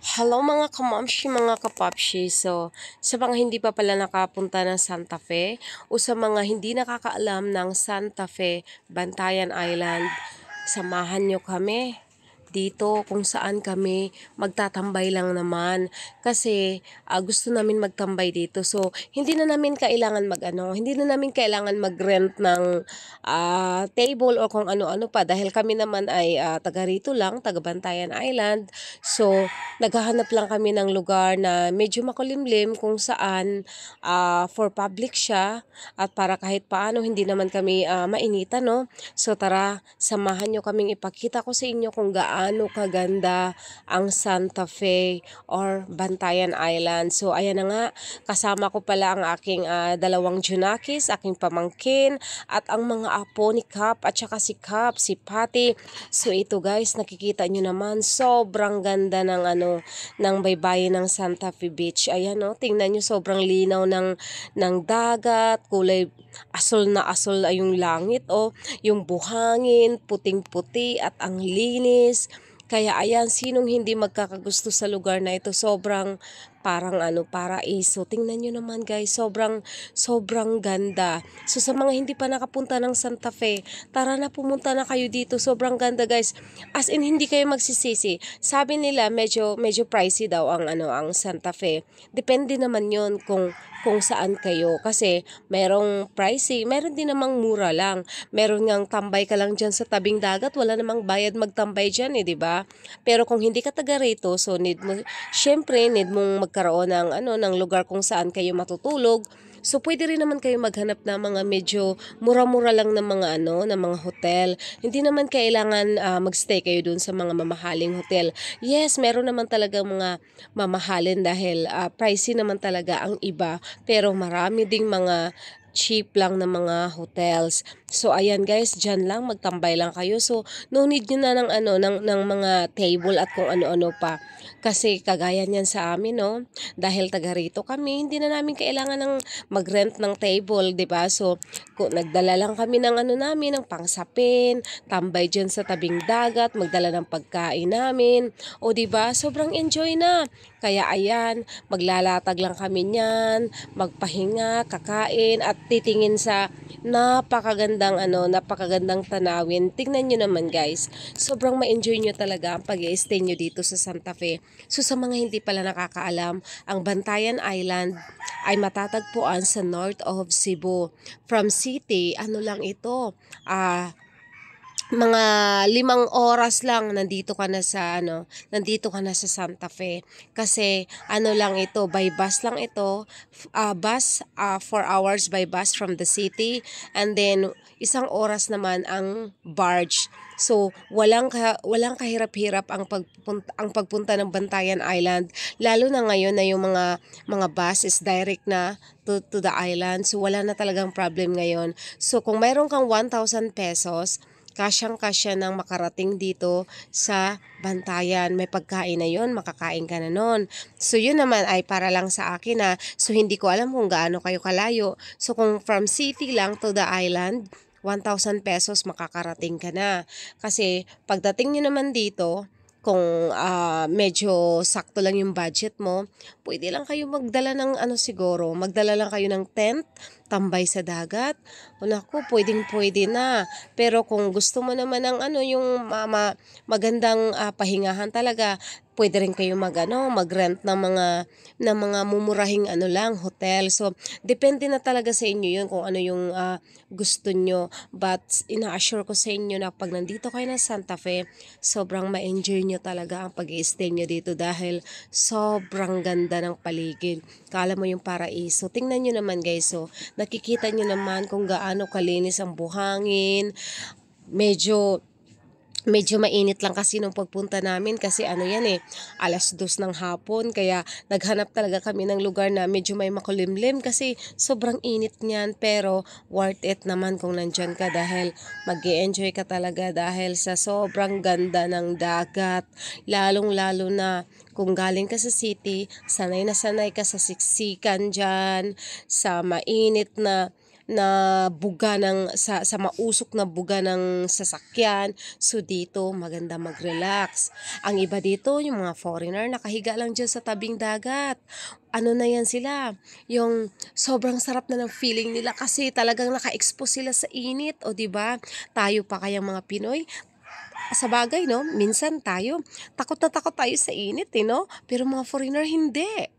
Hello mga kamamshi, mga kapapshi. So, sa mga hindi pa pala nakapunta ng Santa Fe o sa mga hindi nakakaalam ng Santa Fe, Bantayan Island, samahan nyo kami dito kung saan kami magtatambay lang naman kasi gusto namin magtambay dito. So hindi na namin kailangan hindi na namin kailangan mag-rent ng table o kung ano-ano pa dahil kami naman ay taga rito lang, taga Bantayan Island. So naghahanap lang kami ng lugar na medyo makulimlim kung saan for public siya at para kahit paano hindi naman kami mainitan, no? So tara, samahan nyo kaming ipakita ko sa inyo kung gaano kaganda ang Santa Fe or Bantayan Island. So ayan na nga, kasama ko pala ang aking dalawang Junakis, aking pamangkin at ang mga apo ni Kap at saka si Kap, si Patty. So ito guys, nakikita nyo naman sobrang ganda ng baybayin ng Santa Fe Beach. Ayan, no, tingnan nyo, sobrang linaw ng dagat, kulay asol ay yung langit, yung buhangin, puting-puti at ang linis. Kaya ayan, sinong hindi magkakagusto sa lugar na ito? Sobrang parang paraiso. Tingnan nyo naman guys, sobrang ganda. So sa mga hindi pa nakapunta ng Santa Fe, tara na, pumunta na kayo dito. Sobrang ganda guys. As in, hindi kayo magsisisi. Sabi nila medyo pricey daw ang Santa Fe. Depende naman 'yon kung saan kayo, kasi merong pricey, meron din namang mura lang. Meron ngang tambay ka lang diyan sa tabing dagat, wala namang bayad magtambay diyan, 'di ba? Pero kung hindi ka taga rito, so syempre need mong magkaroon ng lugar kung saan kayo matutulog. So pwede rin naman kayo maghanap ng mga medyo mura-mura lang ng ng mga hotel. Hindi naman kailangan magstay kayo dun sa mga mamahaling hotel. Yes, meron naman talaga mga mamahalin dahil pricey naman talaga ang iba, pero marami ding mga cheap lang na mga hotels. So ayan guys, diyan lang magtambay lang kayo. So no need niyo na ng mga table at kung ano-ano pa. Kasi kagaya niyan sa amin, no, dahil taga rito kami, hindi na namin kailangan ng mag-rent ng table, 'di ba? So kung nagdala lang kami ng namin, ng pangsapin, tambay diyan sa tabing dagat, magdala ng pagkain namin. O 'di ba? Sobrang enjoy na. Kaya ayan, maglalatag lang kami niyan, magpahinga, kakain at titingin sa napakagandang tanawin. Tingnan nyo naman guys, sobrang ma-enjoy nyo talaga ang pag-i-stay nyo dito sa Santa Fe. So sa mga hindi pala nakakaalam, ang Bantayan Island ay matatagpuan sa north of Cebu. From city, lang ito, mga 5 oras lang nandito ka na sa Santa Fe. Kasi lang ito, by bus lang ito, 4 hours by bus from the city, and then 1 oras naman ang barge. So walang kahirap-hirap ang pagpunta ng Bantayan Island, lalo na ngayon na yung mga bus is direct na to the island. So wala na talagang problem ngayon. So kung mayroon kang 1,000 pesos, kasyang-kasya nang makarating dito sa Bantayan. May pagkain na yon, makakain ka na nun. So yun naman ay para lang sa akin na, so hindi ko alam kung gaano kayo kalayo. So kung from city lang to the island, 1,000 pesos makakarating ka na. Kasi pagdating nyo naman dito, kung medyo sakto lang yung budget mo, pwede lang kayo magdala ng siguro, magdala lang kayo ng tent, tambay sa dagat. O naku, pwedeng-pwede na. Pero kung gusto mo naman ng yung magandang pahingahan talaga, pwede rin kayo mag-rent ng mga mumurahing lang, hotel. So, depende na talaga sa inyo yun kung ano yung gusto nyo. But, ina-assure ko sa inyo na pag nandito kayo ng Santa Fe, sobrang ma-enjoy nyo talaga ang pag-i-stay nyo dito dahil sobrang ganda ng paligid. Kala mo yung paraiso. Tingnan nyo naman guys, so, nakikita nyo naman kung gaano kalinis ang buhangin. Medyo mainit lang kasi nung pagpunta namin kasi yan 2:00 ng hapon, kaya naghanap talaga kami ng lugar na medyo may makulimlim kasi sobrang init niyan, pero worth it naman kung nandyan ka dahil mag-e-enjoy ka talaga dahil sa sobrang ganda ng dagat, lalong-lalo na kung galing ka sa city, sanay na sanay ka sa siksikan dyan, sa mainit na na buga sa mausok na buga ng sasakyan. So dito maganda mag-relax. Ang iba dito, yung mga foreigner nakahiga lang diyan sa tabing dagat. Ano na yan sila, yung sobrang sarap na ng feeling nila kasi talagang naka-expose sila sa init, o 'di ba? Tayo pa kayang mga Pinoy, sa bagay 'no, minsan tayo takot na takot tayo sa init, eh, 'no? Pero mga foreigner hindi.